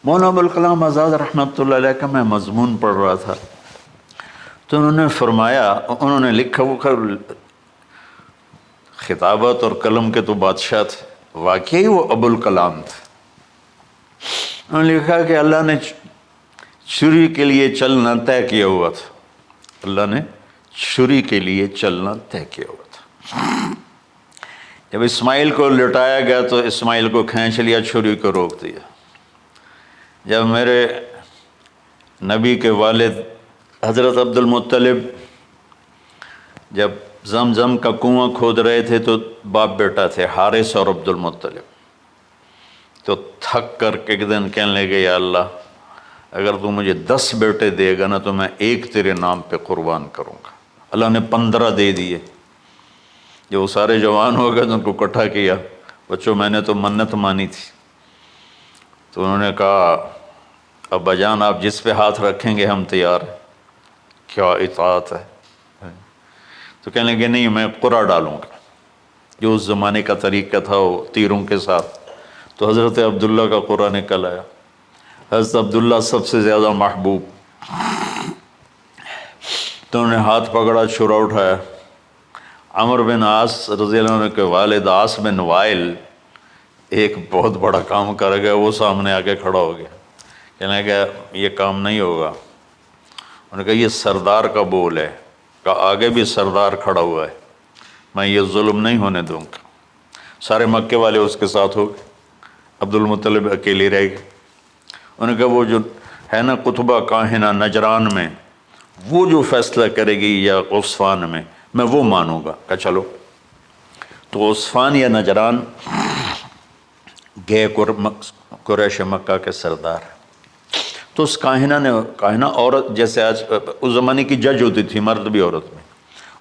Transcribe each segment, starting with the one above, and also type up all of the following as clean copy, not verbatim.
مولانا ابوالکلام آزاد رحمۃ اللہ علیہ کا میں مضمون پڑھ رہا تھا تو انہوں نے فرمایا، انہوں نے لکھا وہ خطابت اور قلم کے تو بادشاہ تھے، واقعی وہ ابوالکلام تھے۔ انہوں نے لکھا کہ اللہ نے چھری کے لیے چلنا طے کیا ہوا تھا، اللہ نے چھری کے لیے چلنا طے کیا ہوا تھا۔ جب اسماعیل کو لٹایا گیا تو اسماعیل کو کھینچ لیا، چھری کو روک دیا۔ جب میرے نبی کے والد حضرت عبد المطلب جب زمزم کا کنواں کھود رہے تھے تو باپ بیٹا تھے، حارث اور عبد المطلب، تو تھک کر کے ایک دن کہنے لگے یا اللہ اگر تو مجھے 10 بیٹے دے گا نا تو میں ایک تیرے نام پہ قربان کروں گا۔ اللہ نے 15 دے دیے۔ جب وہ سارے جوان ہو گئے تو ان کو اکٹھا کیا، بچوں میں نے تو منت مانی تھی۔ تو انہوں نے کہا ابا جان آپ جس پہ ہاتھ رکھیں گے ہم تیار ہیں، کیا اطاعت ہے۔ تو کہنے لگے نہیں میں قرعہ ڈالوں گا، جو اس زمانے کا طریقہ تھا وہ تیروں کے ساتھ۔ تو حضرت عبداللہ کا قرعہ نکل آیا، حضرت عبداللہ سب سے زیادہ محبوب، تو انہوں نے ہاتھ پکڑا، چھرا اٹھایا۔ عمر بن عاص رضی اللہ عنہ کے والد عاص بن وائل ایک بہت بڑا کام کر گیا، وہ سامنے آ کے کھڑا ہو گیا، کہنے لگا یہ کام نہیں ہوگا۔ انہوں نے کہا یہ سردار کا بول ہے، کہا آگے بھی سردار کھڑا ہوا ہے، میں یہ ظلم نہیں ہونے دوں گا۔ سارے مکے والے اس کے ساتھ ہو گئے، عبد المطلب اکیلے رہ گئے۔ انہوں نے کہا وہ جو ہے نا قطبہ کاہنہ نجران میں، وہ جو فیصلہ کرے گی یا غصفان میں وہ مانوں گا۔ کہا چلو۔ تو غصفان یا نجران گئے قریش مکہ کے سردار۔ تو اس کاہنہ عورت، جیسے آج اس زمانے کی جج ہوتی تھی، مرد بھی عورت میں،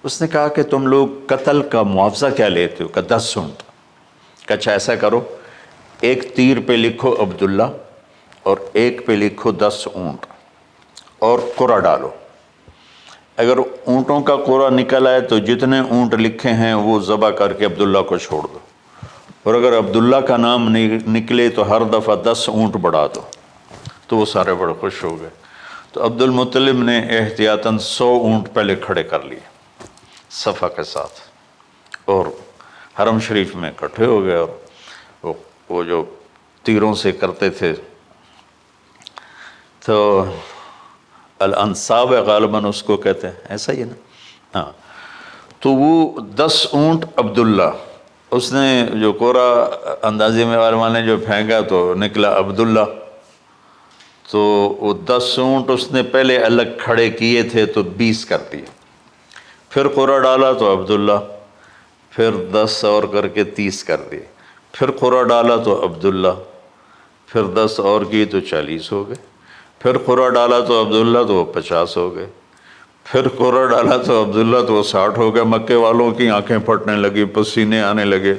اس نے کہا کہ تم لوگ قتل کا معاوضہ کیا لیتے ہو؟ کہ 10 اونٹ۔ کہ اچھا ایسا کرو، ایک تیر پہ لکھو عبداللہ اور ایک پہ لکھو 10 اونٹ اور قرعہ ڈالو۔ اگر اونٹوں کا قرعہ نکل آئے تو جتنے اونٹ لکھے ہیں وہ ذبح کر کے عبداللہ کو چھوڑ دو، اور اگر عبداللہ کا نام نکلے تو ہر دفعہ 10 اونٹ بڑھا دو۔ تو وہ سارے بڑے خوش ہو گئے۔ تو عبد المطلب نے احتیاطاً 100 اونٹ پہلے کھڑے کر لیے صفا کے ساتھ، اور حرم شریف میں اکٹھے ہو گئے، اور وہ جو تیروں سے کرتے تھے تو الانصاب غالباً اس کو کہتے ہیں، ایسا ہی ہے نا؟ ہاں۔ تو وہ 10 اونٹ عبداللہ، اس نے جو کوڑا اندازے میں والے نے جو پھینکا تو نکلا عبداللہ۔ تو وہ 10 اونٹ اس نے پہلے الگ کھڑے کیے تھے تو 20 کر دیے، پھر قرعہ ڈالا تو عبداللہ، پھر 10 اور کر کے 30 کر دیے، پھر قرعہ ڈالا تو عبداللہ، پھر 10 اور کی تو 40 ہو گئے، پھر قرعہ ڈالا تو عبداللہ تو وہ 50 ہو گئے، پھر قرعہ ڈالا تو عبداللہ تو وہ 60 ہو گئے۔ مکے والوں کی آنکھیں پھٹنے لگی، پسینے آنے لگے۔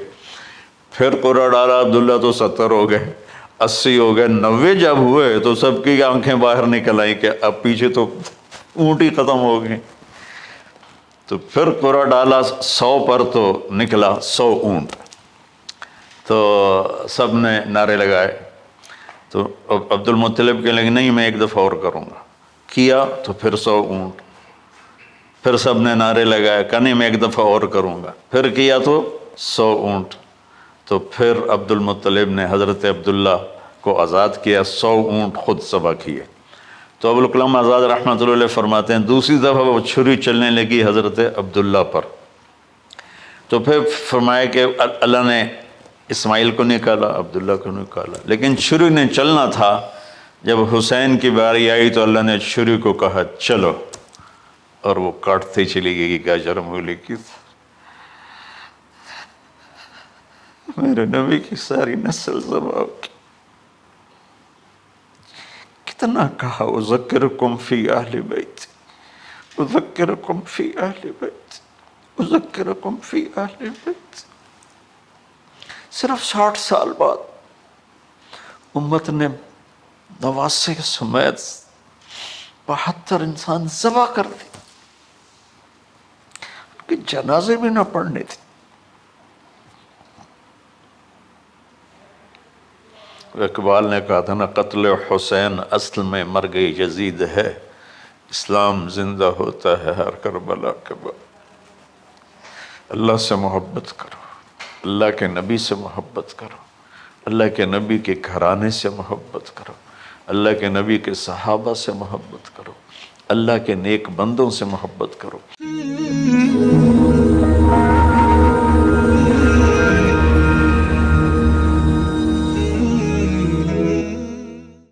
پھر قرعہ ڈالا عبداللہ تو 70 ہو گئے، 80 ہو گئے، 90 جب ہوئے تو سب کی آنکھیں باہر نکل آئیں کہ اب پیچھے تو اونٹ ہی ختم ہو گئے۔ تو پھر قرعہ ڈالا 100 پر تو نکلا 100 اونٹ۔ تو سب نے نعرے لگائے، تو عبد المطلب کہنے لگے نہیں میں ایک دفعہ اور کروں گا، کیا تو پھر 100 اونٹ، پھر سب نے نعرے لگائے، کہا نہیں میں ایک دفعہ اور کروں گا، پھر کیا تو 100 اونٹ۔ تو پھر عبد المطلب نے حضرت عبداللہ کو آزاد کیا، 100 اونٹ خود ذبح کیے۔ تو ابوالکلام آزاد رحمۃ اللہ علیہ فرماتے ہیں دوسری دفعہ وہ چھری چلنے لگی حضرت عبداللہ پر، تو پھر فرمایا کہ اللہ نے اسماعیل کو نکالا، عبداللہ کو نکالا، لیکن چھری نے چلنا تھا۔ جب حسین کی باری آئی تو اللہ نے چھری کو کہا چلو، اور وہ کاٹتے چلی گئی کہ جرم ہو لکی میرے نبی کی ساری نسل ذبح کی۔ کتنا کہا اذکرکم فی اہل بیت، اذکرکم فی اہل بیت، اذکرکم فی اہل بیت۔ صرف 60 سال بعد امت نے نواسے سمیت 72 انسان ذبح کر دی، ان کے جنازے بھی نہ پڑھنے تھے۔ اقبال نے کہا تھا نا، قتل حسین اصل میں مرگ یزید ہے، اسلام زندہ ہوتا ہے ہر کربلا کے بعد۔ اللہ سے محبت کرو، اللہ کے نبی سے محبت کرو، اللہ کے نبی کے گھرانے سے محبت کرو، اللہ کے نبی کے صحابہ سے محبت کرو، اللہ کے نیک بندوں سے محبت کرو۔